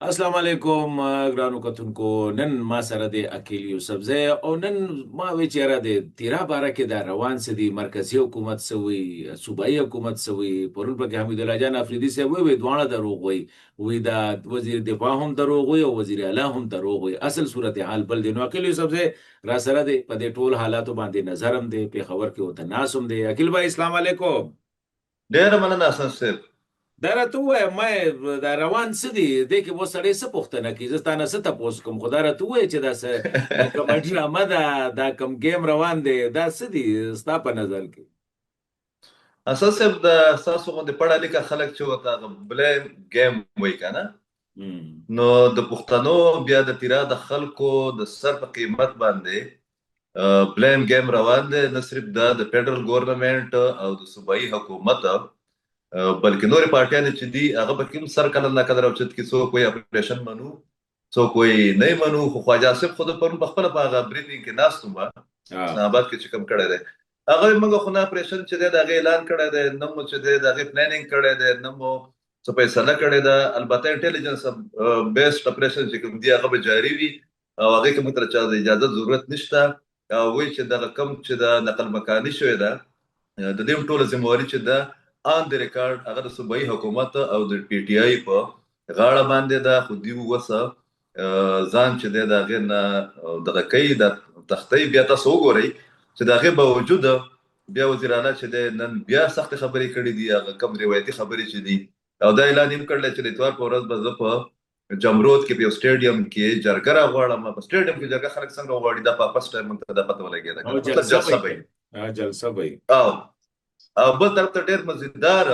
السلام علیکم ګرانو کتونکو. نن ما سره د اکیل یوسف زی او نن ما وی چیرې د تیرا باره کې دا روان سدي مرکزی حکومت سوی صوبایي حکومت سوی پرون په حمید الله جان افریدي سي وی دوانه دروغ وی دا وزیر دفاع هم دروغ وی او وزیر اعلی هم دروغ وی. اصل صورتحال بل دی. نو اکیل یوسف زی را سره دی په دې ټول حالاتو باندې نظر هم دی په خبر کې او تناسم دی. اکیل بھائی السلام علیکم. ډیره مننه حسن صاحب. دا راته ووایه ما دا روان څه دي دې کې اوس سړی څه پوښتنه کوي. زه تانه څه تپوس کوم، خو دا راته ووایه چې دا څه کومه ډرامه ده، دا کوم گیم روان دی، دا څه دي ستا په نظر کې؟ حسن صاحب د تاسو غوندې پړه لیکه خلک چې وته بلیم گیم وای کنه، نو د پښتنو بیا د تیرا د خلکو د سر په قیمت باندې بلیم گیم روان دی. نه صرف د فدرال ګورنمنت او د صوبایي حکومت بلکې نورې پارټیانې چې دي هغه به کوم سر کله نه کله راوچت کې څوک وایي اپریشن منو، څوک وایي نه منو. خو خواجه آصف خو د پرون په خپله په هغه بریفینګ کې ناست وم اسلام آباد کې چې کوم کړی دی هغه موږ خو نه اپریشن چې دی د هغې اعلان کړی دی، نه مو چې دی د هغې پلانینګ کړی دی، نه مو څه فیصله کړې ده. البته انټیلیجنس بیسډ اپریشن چې کوم دی هغه به جاري وي او هغې کې موږ ته چا د اجازه ضرورت نشته. او وایي چې دغه کم چې د نقل مکاني شوې ده د دې ټوله ذمهواري چې ده آن د ریکارډ هغه د صوبایي حکومت او د پی ټی آی په غاړه باندې ده. خو دوی وسه ځان چې دی د هغې نه دغه کوي د تختۍ. بیا تاسو وګورئ چې د هغې باوجود بیا وزیر اعلی چې دی نن بیا سختې خبرې کړې دي، هغه کم روایتي خبرې چې دي، او دا اعلان یې کړی چې د اتوار په ورځ به زه په جمرود کې په یو سټیډیم کې جرګه راغواړم. په سټیډیم کې جرګه خلک څنګه غواړي دا په فسټ ټایم موږ ته دا پته ولګېده جلسه به او بل طرف ته ډېر مزیدار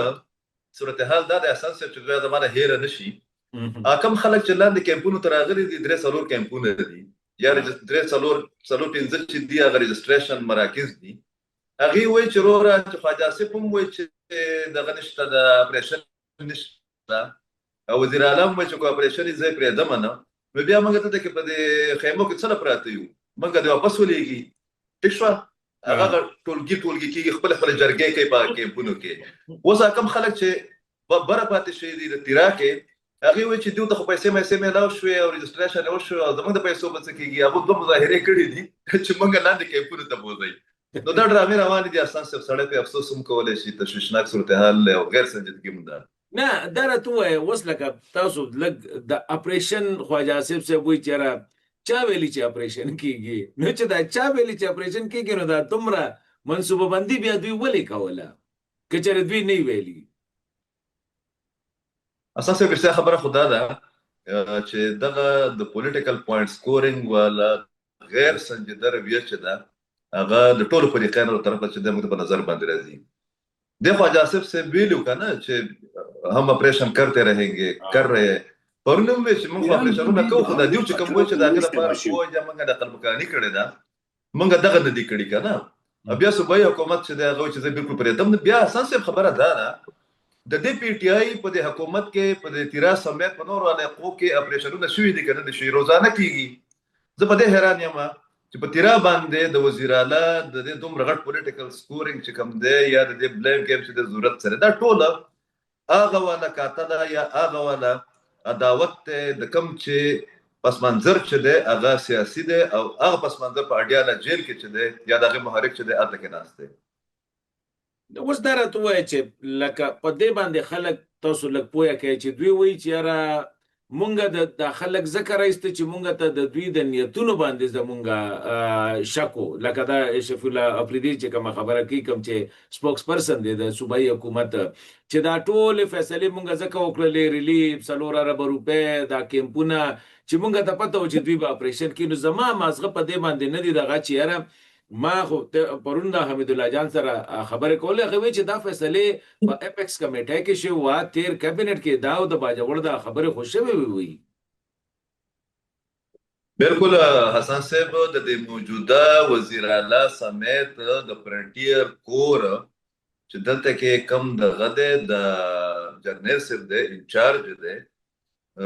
صورتحال دا د اساس چې دوی زمانه هېره نشي. کم خلک چې لاندې کیمپونو ته راغلي دي 3-4 کیمپونه دي یا 3-4 15 چې دي هغه رجسټریشن مراکز دي. هغې وایي چې وروره چې خواجه آصف هم وایي چې دغه نشته، د اپریشن نشته، او وزیر اعلی هم وایي چې کو اپریشن یې زه پرېږدم نه. نو بیا موږ ته کې په دې خیمو کې څه پراته یو، موږ دې واپس ولېږي. ټیک شوه، هغه ټولګي کېږي، خپل جرګې کوي په کیمپونو کې. اوس کم خلک چې بره پاتې شوي دي د تیرا کې هغې وایي چې دوی ته خو پیسې میلاو شوې او رجسټریشن یې وشو او زموږ د پیسو به څه کېږي. هغوی 2 مظاهرې کړې دي چې موږ لاندې کیمپونو ته بوځئ. نو دا ډرامې روانې دي. اسان صاحب سړی په افسوس هم کولی شي، تشویشناک صورتحال او غیر سنجیدګي هم ده. نه دا راته ووایه اوس لکه تاسو لږ د اپریشن خواجه آصف صاحب وایي چې یاره چا ویلي چې اپریشن کېږي. نو چې دا چا ویلي چې اپریشن کېږي نو دا دومره منصوبه بندي بیا دوی ولې کوله که چېرې دوی نه ویلي؟ اساس یو رښتیا خبره خو دا ده چې دغه د پولیټیکل پوینټ سکورینګ والا غیر سنجیده رویه چې ده هغه د ټولو فریقینو له طرفه چې موږ ته په نظر باندې راځي. د خواجه آصف صاحب ویلي که نه چې هم اپریشن کرتے رہیں گے کر رہے ہیں. پرون هم وایي چې موږ اپریشنونه کوو، خو دا دیو چې کوم وایي چې د هغې لپاره پوهه یا موږ نقل مکاني کړې ده، موږ دغه نه دي کړي که نه. بیا صوبایي حکومت چې دی هغه وایي چې زه بالکل پرېږدم. بیا اسان صاحب خبره دا ده د دې پی ټی آی په دې حکومت کې په دې تیرا سمیت په نورو علاقو کې اپریشنونه شوي دي که نه دي شوي، روزانه کېږي. زه په دې حیران یم چې په تیرا باندې د وزیر اعلی د دې دومره غټ پولیټیکل سکورینګ چې کوم دی یا د دې بلیم گیم چې د ضرورت سره دا ټوله هغه والا کاته ده یا هغه والا عداوت دی د کوم چې پس منظر چې دی هغه سیاسي دی او هغه پس منظر په اډیاله جیل کې چې دی یا د هغې محرک چې دی هلته کې ناست دی. اوس دا راته ووایه چې لکه په دې باندې خلک تاسو لږ پوهه کوي چې دوی وایي چې یاره مونږ د خلک ځکه رایسته چې مونږ ته د دوی د نیتونو باندې زمونږ شک و. لکه دا شفیع الله افریدي چې کومه خبره کوي، کوم چې سپوکس پرسن دی د صوبایي حکومت، چې دا ټولې فیصلې مونږ ځکه وکړلې ریلیف 4 اربه روپۍ دا کیمپونه چې مونږ ته پته و چې دوی به اپریشن کوي. نو زما مازغه په دې باندې نه دي دغه چې یاره ما خو پرون د حمید الله جان سره خبرې کولې، هغه وایي چې دا فیصلې په اپیکس کمیټه کې شوي وه، 13 کابینټ کې دا او د باجوړ دا خبرې خو شوې وي. بالکل حسن صاحب د دې موجوده وزیر اعلی سمیت د فرنټیر کور چې دلته کې کم دغه دی د جرنیل صاحب دی انچارج دی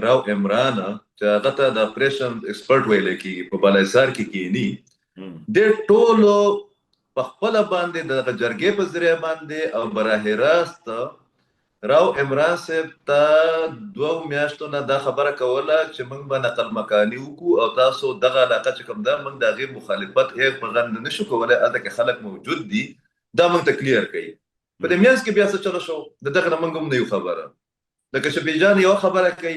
راو عمران چې هغه ته د اپریشن ایکسپرټ ویلی کېږي په بالاحصار کې کینی. د ټولو په خپله باندې د جرګې په ذریعه باندې او براه راست راو عمران صاحب ته 2 میاشتو نه دا خبره کوله چې موږ به نقل مکاني وکړو او تاسو دغه علاقه چې کوم ده موږ د هغې مخالفت هیڅ په غند نه شو کولی هلته کې خلک موجود دي دا موږ ته کلیر کوي په دې میانځ کې بیا څه چله شو د دغه نه موږ هم نه یو خبره لکه شفیع جان یوه خبره کوي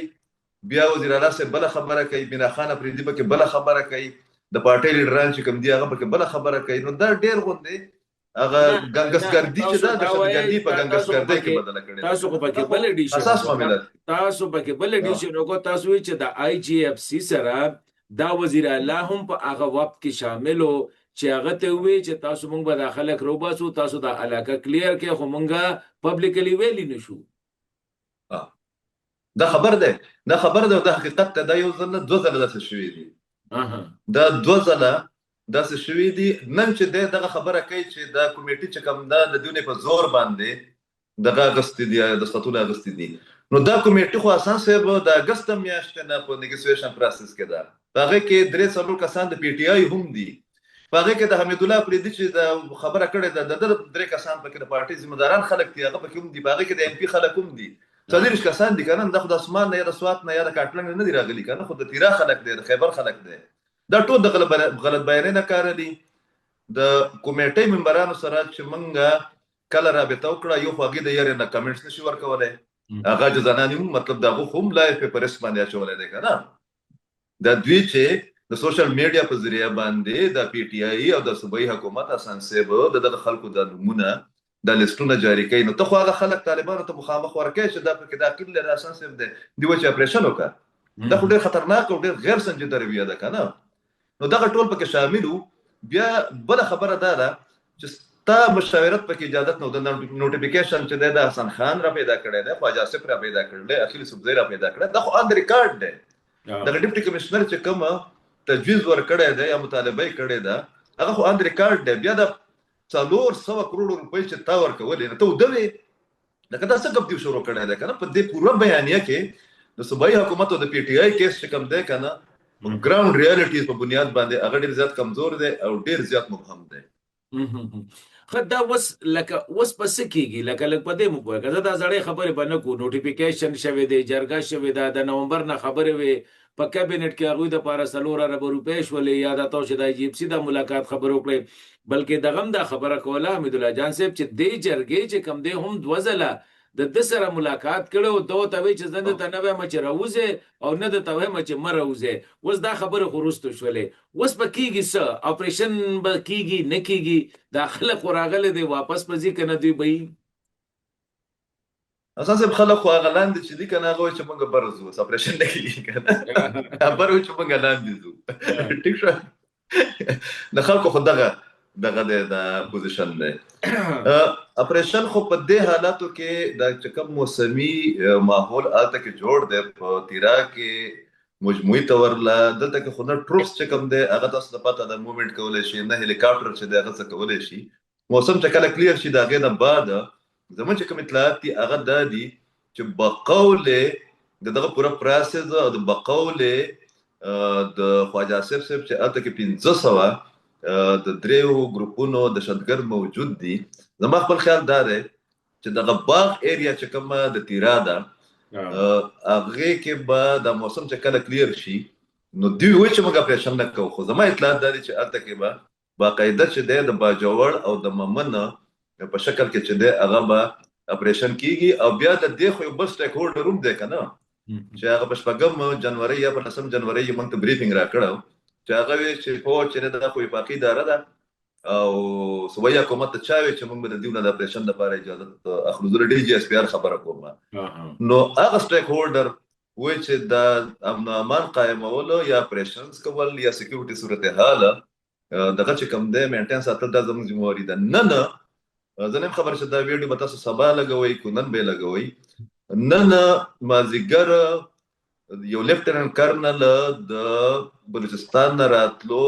بیا وزیر اعلی صاحب بله خبره کوي بنا خان افریدي پکې بله خبره کوي د پارټۍ لیډران چې کوم دي هغه پکې بله خبره کوي نو دا ډېر غوندې هغه ګنګسګردي چې دا د شفګردي په ګنګسګردۍ کې بدله کړې تاسو خو پکې بل ایډیشن اساس معاملات تاسو پکې بل ایډیشن وکړو تاسو وی چې د آی جی اف سی سره دا وزیر اعلی هم په هغه وخت کې شامل وو چې هغه ته وی چې تاسو مونږ به داخله کړو باسو تاسو د علاقه کلیر کې خو مونږه پبلکلی ویلی نشو دا خبر ده د حقیقت ته دا یو ځل نه دوه ځله داسې شوي دي دا دوه ځله داسې شوي دي نن چې دغه خبره کوي چې دا کمیټې چې کوم ده د دوی په زور باندې دغه اغوستي دي د سقطونه اغوستي دي نو دا کمیټې خو اسان صاحب د اګست میاشتې نه په نیګوسیشن پروسس کې ده په هغه کې 3 کسان د پی ټی آی هم دي په هغه کې د حمید الله فریدي چې د خبره کړې ده د 3 کسان پکې د پارټي ذمہ داران خلک دي هغه پکې هم دي په هغه کې د ام پی خلک هم دي 40 کسان دي کنه د اسمان نه یا د سوات نه یا د کاټلنګ نه دي راغلي کنه خو د تیرا خلک دي د خیبر خلک دي دا ټول د غلط بیانونه کار دي د کمیټې ممبرانو سره چې مونږه کله رابطه وکړه یو خواږي د یاري نه کمنټس نشي ورکولای هغه ځانانی مطلب دا هم لایو په پرس باندې اچولای دی کنه دا دوی چې د سوشل میډیا په ذریعہ باندې د پی ټی آی او د صوبایي حکومت اسان سیب د خلکو د نمونه د لیستونه جاری کوي نو ته خو هغه خلک طالبانو ته مخامخ ورکې چې دا په کې داخل لري اسان سیب دی چې اپریشن وکړه دا خو ډېر خطرناک او ډېر غیر سنجیده رویه ده کنه نو دغه ټول پکې شاملو بیا بل خبره ده چې تا مشاورت پکې اجازه نو د نوټیفیکیشن چې د حسن خان را پیدا کړی دی خواجه صاحب را پیدا کړل دی اخیل سبزی را پیدا کړل دا خو ان ریکارډ دی د ډیپټي کمشنر چې کوم تجویز ور کړی دی یا مطالبه کړی ده هغه خو ان ریکارډ دی بیا د 400 کروڑ روپۍ چې تا ورکولې ته ودوي لکه دا څه کب دی شروع کړی دی کنه په دې پوره بیانیه کې د صوبایي حکومت او د پی ټی آی کیس چې کوم دی کنه ګراوند ریالټیز په بنیاد باندې هغه ډیر زیات کمزور دی او ډیر زیات مبهم دی خو دا وس پس کیږي لکه په دې مو پوهه دا زړې خبرې باندې کو نوټیفیکیشن شوه دی جرګه شوه دا د نومبر نه خبرې وي په کابینټ کې هغه د پاره سلور ارب روپۍ شولې یا د تاسو د جی اف سی د ملاقات خبرو کړې بلکې دغه دا خبره کوله حمید الله جان صاحب چې دې جرګې چې کم دی هم دوزله د سره ملاقات کړو دوه ته وی چې زنده ته نه به مچ راوځي او نه د ته مچ مروځي وس دا خبره خروستو شولې وس پکېږي څه اپریشن بکېږي نه کېږي داخله خوراغله دی واپس پځي کنه دی بې اساس په خلک خو هغه لاندې چې دي کنه هغه چې موږ برزو اپریشن نه کېږي کنه خبرو چې موږ لاندې زو ټیک شو د خلکو خو دغه د پوزیشن دی اپریشن خو په دې حالاتو کې د چکم موسمي ماحول الته کې جوړ دی په تیرا کې مجموعي تور لا دلته کې خو نه ټروپس چکم دی هغه تاسو ته پته د موومېنټ کولای شي نه هلیکاپټر چې دی هغه څه کولای شي موسم چې کله کلیر شي دا غي نه بعد زمون چې کوم اطلاعات دي هغه د دي چې بقول دغه پوره پروسس او د بقول د خواجه صاحب چې الته کې 1500 د دریو ګروپونو د شندګر موجود دي زما خپل خیال دا دی چې دغه باغ ایریا چې کومه د تیرا ده هغه کې به د موسم چې کله کلیر شي نو دوی وایي چې موږ اپریشن نه کوو خو زما اطلاعات دا دي چې الته کې به باقاعده چې دی د باجوړ او د ممن په شکل کې چې دی هغه به اپریشن کیږي او بیا د دې خو یو بل سټیک هولډر هم دی کنه چې هغه په 9 جنوري یا په 10 جنوري موږ ته بریفینګ راکړو چې هغه وی چې په چې د خو وفاقي اداره ده او صوبایي حکومت ته چاوي چې موږ د دیونه د اپریشن لپاره اجازه اخلو زره ډي جی اس پی ار خبره کوم نو هغه سټیک هولډر وای چې د امن امان قائمولو یا اپریشنز کول یا سکیورټي صورتحال دغه چې کوم دی مینټین ساتل د زموږ ذمہواری ده نه زنه خبر چې دا ویډیو به تاسو سبا لګوي کو نن به لګوي نن مازیګر یو لیفټننټ کرنل د بلوچستان راتلو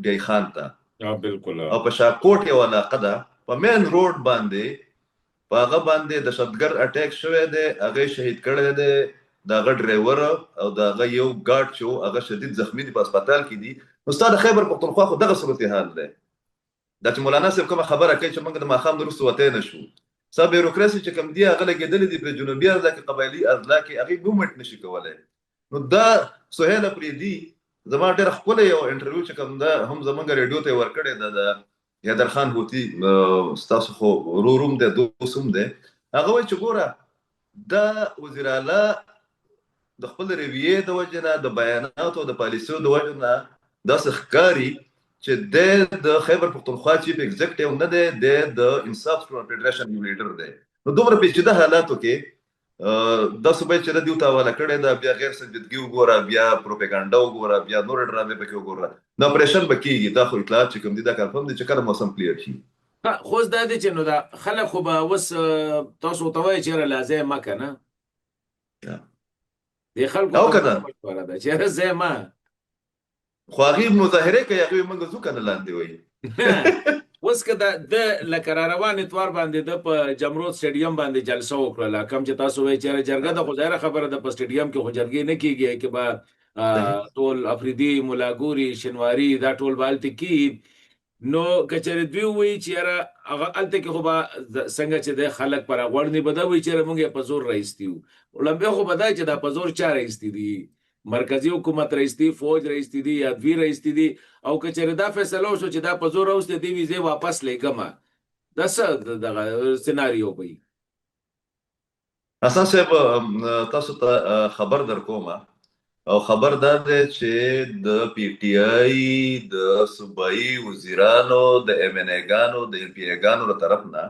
ډی خان ته بالکل او په شاکوټ یو علاقه ده په مین روډ باندې په هغه باندې د شتګر اٹیک شوی دی هغه شهید کړی دی دغه ډرایور او دغه یو ګارد چې هغه شدید زخمی دی په هسپتال کې دی نو استاد خیبر پختونخوا خو دغه صورتحال دی دا چې مولانا صاحب کوم خبره کوي چې موږ د ماخام وروسته وته نشو سا بیوروکراسي چې کوم دی هغه لګېدلې دي په جنوبي اضلاع کې قبایلي اضلاع کې هغه موومنټ نشي کولای. نو دا سهیل افریدي زما ډېر خپل یو انټرویو چې کوم دا هم زمونږ ریډیو ته ورکړی دا د حیدر خان هوتي ستاسو خو روم دی دوسم دی هغه وایي چې ګوره دا وزیر اعلی د خپل رویې د وجه نه د بیاناتو د پالیسیو د وجه نه داسې ښکاري چې د خیبر پښتونخوا چیف ایگزیکټیو نه دی د انصاف سټوډنټ فیډریشن یو لیډر دی. نو دومره پیچیده حالاتو کې دا صوبه چې د دیو ته حواله کړې ده بیا غیر سنجیدګي وګوره بیا پروپاګاندا وګوره بیا نور ډرامې پکې وګوره نو اپریشن بکیږي دا خو اطلاعات چې کوم دي دا کنفرم دي چې کله موسم کلیر شي. خو دا دي چې نو دا خلک خو به وس تاسو ته وایي چې لازم ما کنه دی خلکو او کنه دا چې لازم ما خو هغه مظاهره کوي هغه موږ ځو کنه لاندې وایي وس که د لکه را روان اتوار باندې د په جمرود سټیډیم باندې جلسه وکړه کم چې تاسو وایي چې جرګه د خو ظاهره خبره د په سټیډیم کې خو جرګې نه کیږي کې به ټول افریدي ملاګوري شنواری دا ټول بالته کی نو کچره دوی وایي چې هغه الته کې خو به څنګه چې د خلک پر غوړنی بدوي چې موږ په زور راځتیو ولنبه خو بدای چې دا په زور چا راځتي دي مرکزی حکومت رئیستی فوج رئیستی دی یادوی رئیستی دی او کچره دا فیصله وشو چې دا په زور اوسته دی ویزه واپس لګم دا څه دغه سيناريو وي. اساس تاسو ته خبر درکوم او خبر دا دی چې د پی ټی آی د صوبایي وزیرانو د ام ان ای ګانو د ال پی ای ګانو له طرف نه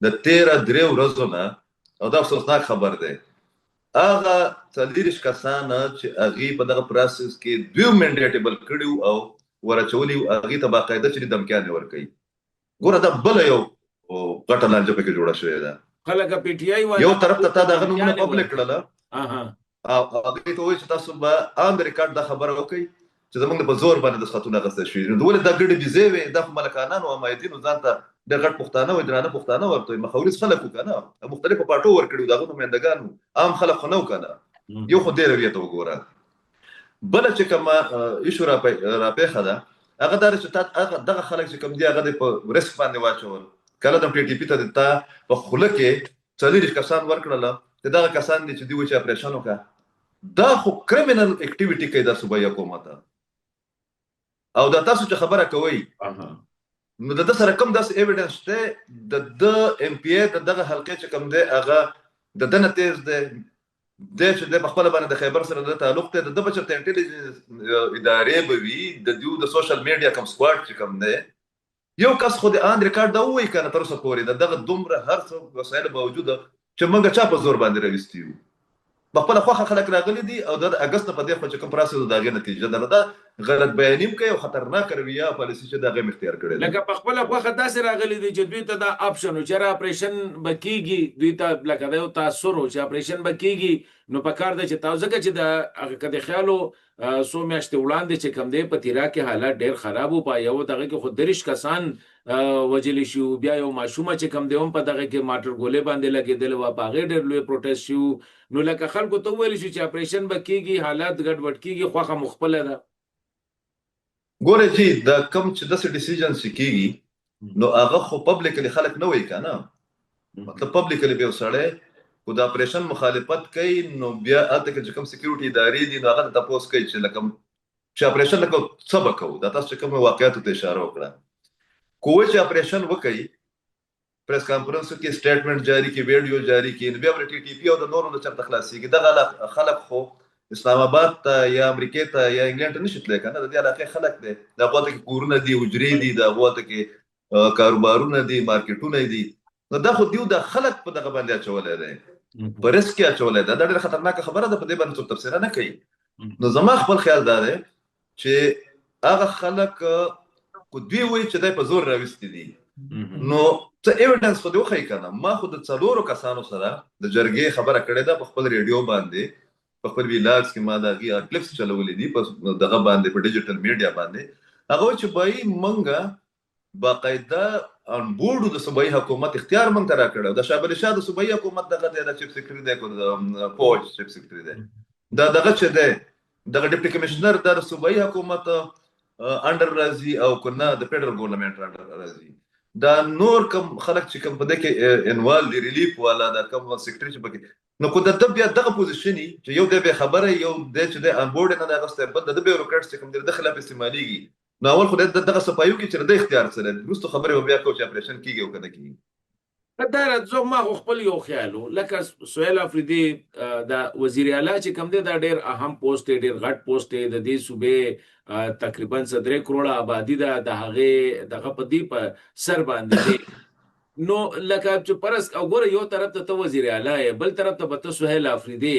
د 13 ورځې نه او دا افسوسناک خبر دی هغه 40 کسان چې هغه په دغه پروسس کې دوی منډیټبل کړیو او ورچولي هغه ته باقاعده چې دمکیانه ورکړي. ګوره دا بل یو غټه لانجه پکې جوړه شوې ده. خلک پی ټی آی یو طرف ته دا غنونه پبلک کړل او هغه ته وایي چې تاسو به ان ریکارډ دا خبره وکړي چې زمونږ په زور باندې د خاتونه غسته شوې نو ولې دا ګډه بيزه وي د ملکانانو او مایدینو ځانته د غټ پښتانه و درانه پښتانه ورته مخاورس خلک وکنه مختلفو پټو ورکړي دغه نمائندګانو عام خلک خو نه وکنه یو خو ډیر ویته وګوره بل چې کما ایشو را په خدا هغه در چې هغه دغه خلک چې کوم دی هغه په ریسک باندې واچول کله د پی ټی پی ته د په خله کې 40 کسان ورکړل دغه کسان دي چې دوی چې اپریشن وکړه دا خو کریمینل اکټیویټی کوي د صوبایي حکومت او دا تاسو چې خبره کوي نو د سره کوم داس ایویډنس ته د ام پی ای دغه حلقې چې کوم دی هغه د دنه تیز دی چې د خپل باندې د خیبر سره د تعلق ته د بچو انټيليجنس ادارې به وي د دیو د سوشل میډیا کوم سکواډ چې کوم دی یو کس خو د ان ریکارډ دا وایي کنه تر اوسه پورې دغه دومره هر څه وسایل باوجود چې موږ چا په زور باندې راوستیو خپل خوخه خلک راغلي دي او د اگست په دې خو چې کوم پروسس دغه نتیجه ده دا غلط بیانیم کوي او خطرناک رویه پالیسی چې دغه اختیار کړي لکه په خپل خوخه داسې راغلي دي چې دوی ته دا آپشن او چې اپریشن بکیږي دوی ته لکه دا یو تاثر او چې اپریشن بکیږي نو په کار ده چې تاسو ځکه چې د هغه کده خیالو سو میاشتې وړاندې چې کم دی په تیرا کې حالات ډېر خراب و پایو دغه کې خود درش کسان وجلی شو بیا یو ماشومه چې کم دی هم په دغه کې ماټر ګولې باندې لګېدل و په غیر ډېر لوی پروتست شو نو لکه خلکو ته ویل شو چې اپریشن بکیږي حالات ګډوډ کیږي خوخه مخبله ده ګوره چې دا کم چې د ډیسیژن کیږي نو هغه خو پبلکلی خلک نه وای کنه مطلب پبلکلی به وسړی خو د اپریشن مخالفت کوي نو بیا الته کې کوم سکیورټي ادارې دي نو هغه تاسو کوي چې لکه چې اپریشن لکه سبق کوو دا تاسو کوم واقعیت ته اشاره وکړه کوی چې اپریشن وکړي پریس کانفرنس کې سټیټمنټ جاری کی ویډیو جاری کی بیا ور ټي ټي پی او د نورو د چرته خلاصيږي دغه خلک خو اسلام آباد ته یا امریکا ته یا انګلند ته نشي تللی کنه د دې علاقې خلک دي دا غوته کې کورونه دي حجرې دي دا غوته کې کاروبارونه دي مارکیټونه دي نو دا خو دیو د خلک په دغه باندې اچولای دي په ریسک کې اچولای دا ډېر خطرناک خبره ده په دې باندې څه تفسیر نه کوي نو زما خپل خیال دا دی چې هغه خلک کو دوی وایي چې دای په زور راوستي دي نو څه ایویډنس خو دی وخی کنه ما خو د څلورو کسانو سره د جرګې خبره کړې ده په خپل ریډیو باندې په خپل ویلاګز کې ما دا غي کلیپس چلولې دي په دغه باندې په ډیجیټل میډیا باندې هغه چې بای منګه باقاعده ان بورډ د صوبایي حکومت اختیار مونږ ته راکړو د شابل شاه د صوبایي حکومت دغه د چیف سیکریټری دی کو د فوج چیف سیکریټری دی دا دغه چې دی دغه ډیپټي کمشنر د صوبایي حکومت انډر راځي او کنه د فدرال ګورنمنت انډر راځي دا نور کم خلک چې کوم په دې کې انوال دی ریلیف والا دا کوم سیکټری چې پکې نو کو د بیا دغه پوزیشن چې یو د به خبره یو د چې د ان بورډ نه دا غسته بل د بیوروکرات چې کوم د خلاف استعماليږي نو اول خو دغه صفایو کې چې د اختیار سره دوستو خبره بیا کو چې اپریشن کیږي او کنه کیږي دا زه ما خپل یو خیالو لکه سهیل افریدي دا وزیر اعلی چې کوم دی دا ډیر اهم پوسټ دی ډیر غټ پوسټ دی د دې صوبې تقریبا 3 کروڑه آبادی ده د هغه دغه په دی په سر باندې دی نو لکه چې پرس او ګوره یو طرف ته وزیر اعلی بل طرف ته به سهیل افریدي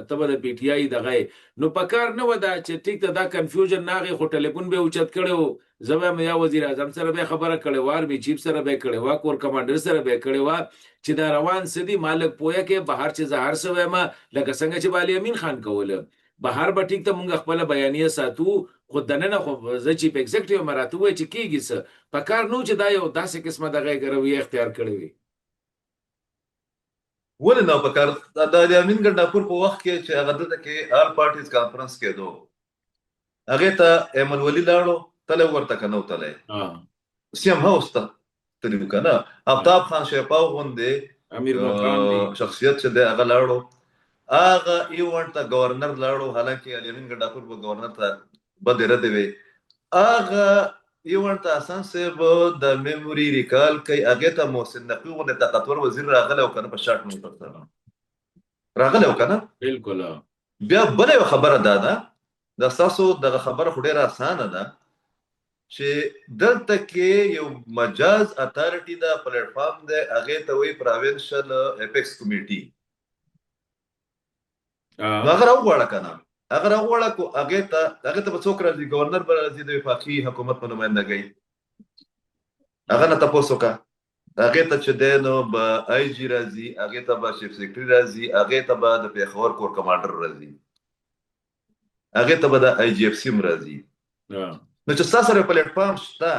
ته به د پی ټی آی دغه نو پکار نه ودا چې ټیک ته دا کنفیوژن ناغه خو ټلیفون به اوچت کړو زبا مې یا وزیر اعظم سره به خبره کړې وار به چیف سره به کړې وا کور کمانډر سره به کړې وا چې دا روان سدي مالک پویا کې بهر چې زهر سوې ما لکه څنګه چې بالی امین خان کوله بهر به ټیک ته مونږ خپل بیانیه ساتو خو دنه خو زه چیف ایگزیکټیو مراتب وای چې کیږي څه پکار نو چې دا یو داسې قسمه دغه کوي اختیار کړی وي ولې نو پکار د امین ګنداپور په وخت کې چې هغه دلته کې آل پارټیز کانفرنس کېدو هغه ته ایمن ولی لاړو تله ورته کنو تله سیم هاوس ته تلو کنه افتاب خان شیپاو غوندې امیر مقام شخصیت چې د هغه لاړو هغه ایونت ته گورنر لاړو حالانکه امین ګنداپور په گورنر ته بده رده وي هغه ایونت ته اسان سیب د میموري ریکال کوي هغه ته محسن نقوی غوندې طاقتور وزیر راغله او کنه په شارټ نو پرته راغله او کنه بالکل بیا بل خبره ده د تاسو دغه خبره خو ډیره اسانه ده چې دلته کې یو مجاز اتارټي دا پلیټ فارم دی هغه ته وی پروینشل اپیکس کمیټي هغه راوړل کنه هغه راوړل کو هغه ته په څوک راځي گورنر بل راځي د وفاقي حکومت په نمائندګۍ هغه نه تاسو کا هغه ته چې دینو به آی جی راځي هغه ته به چیف سیکرټری راځي هغه ته به د پیښور کور کمانډر راځي هغه ته به د آی جی اف سی راځي نو چې تاسو سره پلیټ فارم شته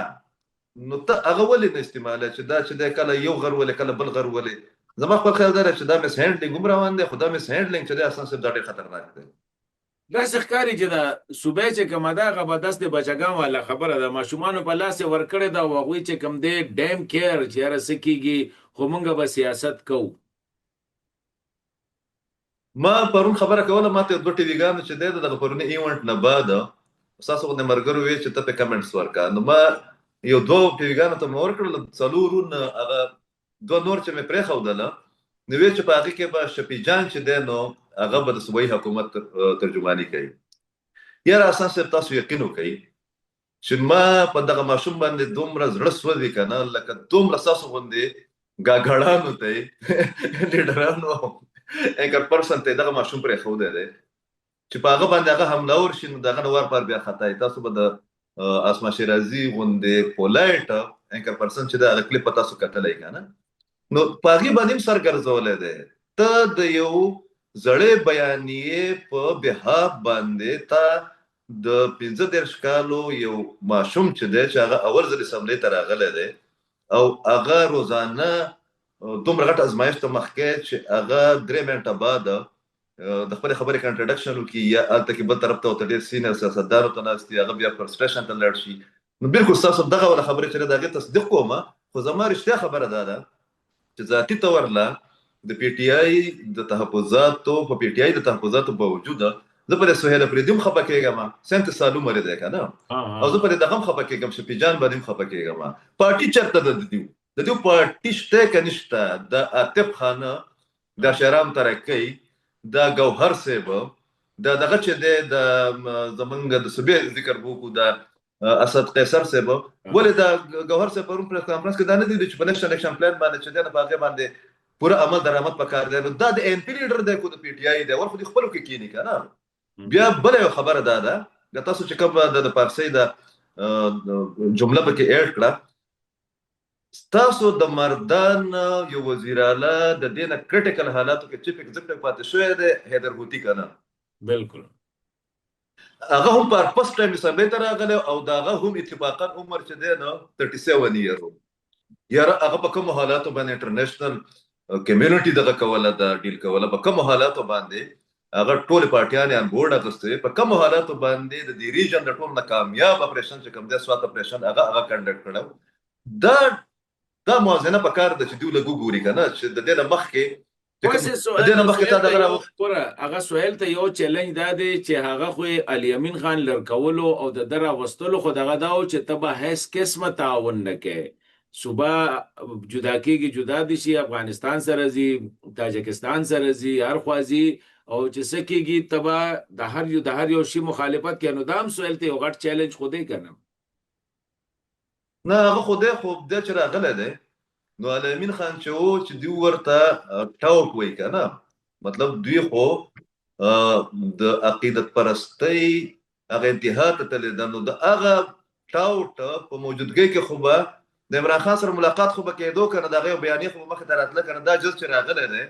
نو ته هغه ولې نه استعماله چې دا چې د کله یو غر ولې کله بل غر ولې زما خپل خیال دی چې دا مس هینډلینګ هم روان دی خو دا مس هینډلینګ چې د اساس د ډېر خطرناک دی دا ښکاری چې دا صوبې چې کومه دا غو داس د بچګان والا خبره ده ماشومان په لاس ورکړې دا وغوي چې کم دی ډیم کیر چې رسکیږي خو مونږ به سیاست کوو ما پرون خبره کوله ماته دوه ټي ویګانو چې دغه پرونی ایونت نه بعد اساسو د مرګرو وی چې ته په کمنټس ورکا نو ما یو دوه ټي ویګانو ته مور کړل څلورون هغه دوه نور چې مې پرې خودله نو وی چې په هغه کې به شپی جان چې دینو هغه به د صوبایي حکومت ترجمانی کوي یاره اساس تاسو یقین وکړئ چې ما په دغه ماشوم باندې دومره زړه سوځي کنه لکه دومره تاسو غوندې گاګړانو ته لیډرانو انکر پرسن ته دغه ماشوم پرې خو دی چې په هغه باندې هغه حمله ورشي نو دغه نور پر بیا خطا تاسو به د اسما شیرازي غوندې پولایټ انکر پرسن چې دا کلیپ تاسو کتلای کنه نو پاغي باندې سر ګرځولې ده ته د یو زړې بیانیه په بهاب باندې تا د 15 کالو یو ماشوم چې ده چې هغه اول ځل سملې تر غلې ده او هغه روزانه دومره غټ ازمایښت مخکې چې هغه 3 منټه بعد د خپل خبرې کنټرډکشن وکي یا الته کې بل طرف ته ډېر سینیئر سیاستدانو ته ناستي هغه بیا فرستریشن ته لاړ شي نو بالکل تاسو دغه ولا خبرې چې دغه تصدیق کومه خو زما رښتیا خبره ده چې ذاتي تور لا د پی ټی آی د تحفظاتو په پی ټی آی د تحفظاتو باوجود زه په سهیل افریدی خپه کېږم سنت سالو مری ده کنه او زه په دغه خپه کېږم چې پیجان باندې خپه کېږم پارټي چرته د دې پارټي شته کنيشته د عاطف خانه د شهرام ترکی دا گوهر سیب دا دغه چې د زمنګ د صوبې ذکر وکړو د اسد قیصر سیب ولې دا گوهر سیب پرون پر کانفرنس کې دا نه دي چې په نشن اکشن پلان باندې چې دا په هغه باندې پورا عمل درآمد پکار دی دا د ان پی لیډر دی کو د پی ټی آی دی ورخو د خپل کې کینی کنه بیا بل یو خبره ده دا تاسو چې کوم د پارسي د جمله پکې اډ کړه تاسو د مردان یو وزیر اعلی د دینه کریټیکل حالاتو کې چیف ایگزیکټیو پاتې شوی دی حیدر هوتی کنه بالکل هغه هم پر پست ټایم سمې تر راغله او داغه هم اتفاقا عمر چې دی نو 37 ایرو یاره هغه په کوم حالاتو باندې انټرنیشنل کمیونټي دغه کوله دا ډیل کوله په کوم حالاتو باندې هغه ټول پارټیان ان بورډ اغسته په کوم حالاتو باندې د دې ریجن د ټول ناکامیاب اپریشن چې کوم د سوات اپریشن هغه کنډکټ کړو دا دا موازنه په کار ده چې دوی له ګوري کنه چې د دې نه مخکې واسه د سوال دې نه ته مخکې تا دغه راوخ هغه سوال ته یو چیلنج دا دی چې هغه خو علي امین خان لړکولو او د در واستلو خو دغه دا و چې تبه هیڅ قسمه تعاون نه کوي صوبه جدا کېږي جدا دي شي افغانستان سره زی تاجکستان سره زی هر خوازي او چې سکیږي تبه د هر یو شی مخالفت کوي نو دا هم سوال ته یو غټ چیلنج خو دی کنه نه هغه خو دې خو د چې راغله ده نو علي امین خان چې وو چې دوی ورته ټاوټ وای کنه مطلب دوی خو د عقیدت پرستی هغه انتها ته تل ده نو د هغه ټاوټ په موجودګۍ کې خو به د عمران خان سره ملاقات خو به کېدو کنه دغه بیانې خو مخه دراتله کنه دا جز چې راغله ده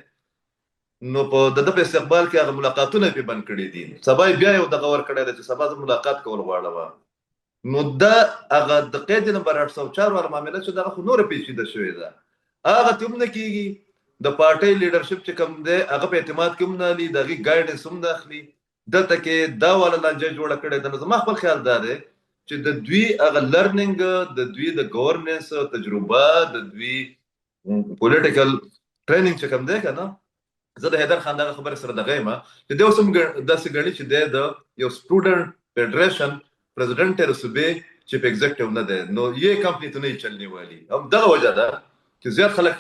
نو په د په استقبال کې هغه ملاقاتونه په بند کړي دي سبا بیا یو دغه ور کړی چې سبا د ملاقات کول غواړم نو دا هغه د قید نمبر 804 ور معاملې چې دغه خو نور پیچیده شوې ده هغه ته نه کیږي د پارټي لیډرشپ چې کوم ده هغه په اعتماد کوم نه لې دغه ګایډنس هم داخلي دلته کې دا ولا لانجه جوړه کړې ده نو زما خپل خیال ده چې د دوی هغه لرنینګ د دوی د ګورننس تجربه د دوی پولیټیکل ټریننګ چې کوم ده کنه زه د حیدر خان دغه خبر سره دغه ما چې د اوسم د سګړی چې د یو سټوډنټ فدریشن प्रेसिडेंट है सूबे chief executive न दे नो ये कंपनी तो नहीं चलने वाली अब दगा वजह दा कि ज्यादा खलक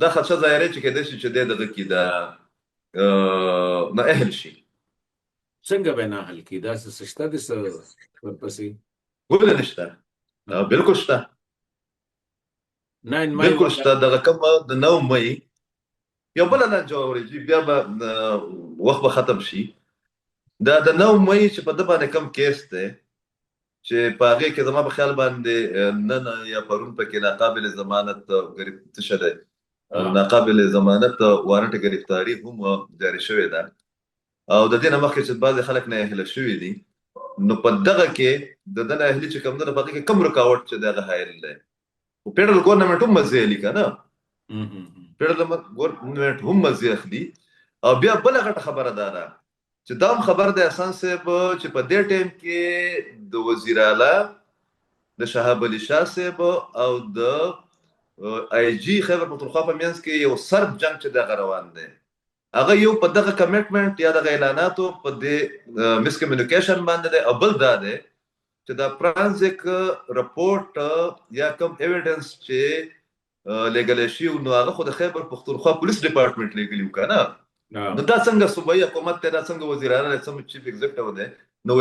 دا خدشه ظاهره چې کېدې چې دغه کې دا نه اهل شي څنګه به نه حل کی دا سشته د ورپسې ولې نشته بالکل شته نه بالکل شته دغه کوم د 9 مې یو بل نه جوړې بیا به وخت به ختم شي دا د 9 مې چې په د باندې کم کیس ده چې په هغه کې زما په خیال باندې نه یا پرون پکې ناقابل ضمانت غریب شته ناقابل ضمانت وارنټ گرفتاری هم جاری شوې ده او د دې نه مخکې چې بعض خلک نه اهل شوې دي نو په دغه کې د دغه اهلي چې کوم نه په کې کم رکاوټ چې دغه حایل ده او فدرال ګورنمنت هم مزه لیکه نه فدرال ګورنمنت هم مزه اخلي او بیا بل غټه خبره ده چې دا خبر ده اساس چې په دې ټیم کې د وزیر اعلی د شهاب علي شاه صاحب او د آی جی خیبر پختونخوا په منځ کې یو سرد جنگ چې د روان دی هغه یو په دغه کمټمنټ یا د اعلاناتو په دې مس کمیونیکیشن باندې دی او بل دا دی چې دا فرانسیک رپورټ یا کوم ایویډنس چې لیګل شي نو هغه خو د خیبر پختونخوا پولیس ډپارټمنټ لیګل وکړه نو دا څنګه صوبایي حکومت ته دا څنګه وزیر اعلی سم چیف ایگزیکټیو دی نو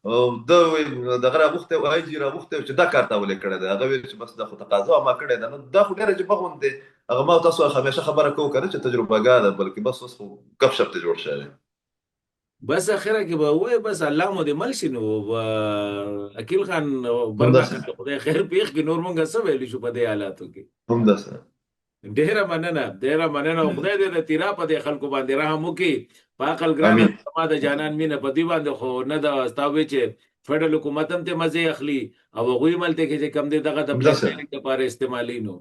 دغه راغوخته او آی جی راغوخته چې دا کار تاول کړی دی هغه چې بس دا خو تقاضا ما کړی دا نو دا خو ډیره چې بغون دی هغه ما تاسو همیشه خبره کوو کنه چې تجربه ګاده بلکې بس اوس کف شپ ته جوړ شوی بس اخره کې به وای بس الله مو دې مل شي نو اکیل خان برنامه خدای خیر پیښ کې نور مونږه څه ویلی شو په دې حالاتو کې هم ده سره ډیره مننه خدای دې د تیرا په دې خلکو باندې رحم وکړي په عقل ګرانه ما د جانان مینه په دی باندې خو نه دا استاوي چې فدرال حکومت هم ته مزه اخلي او غوي ملته کې چې کم دې دغه د بلیک لپاره استعمالي نو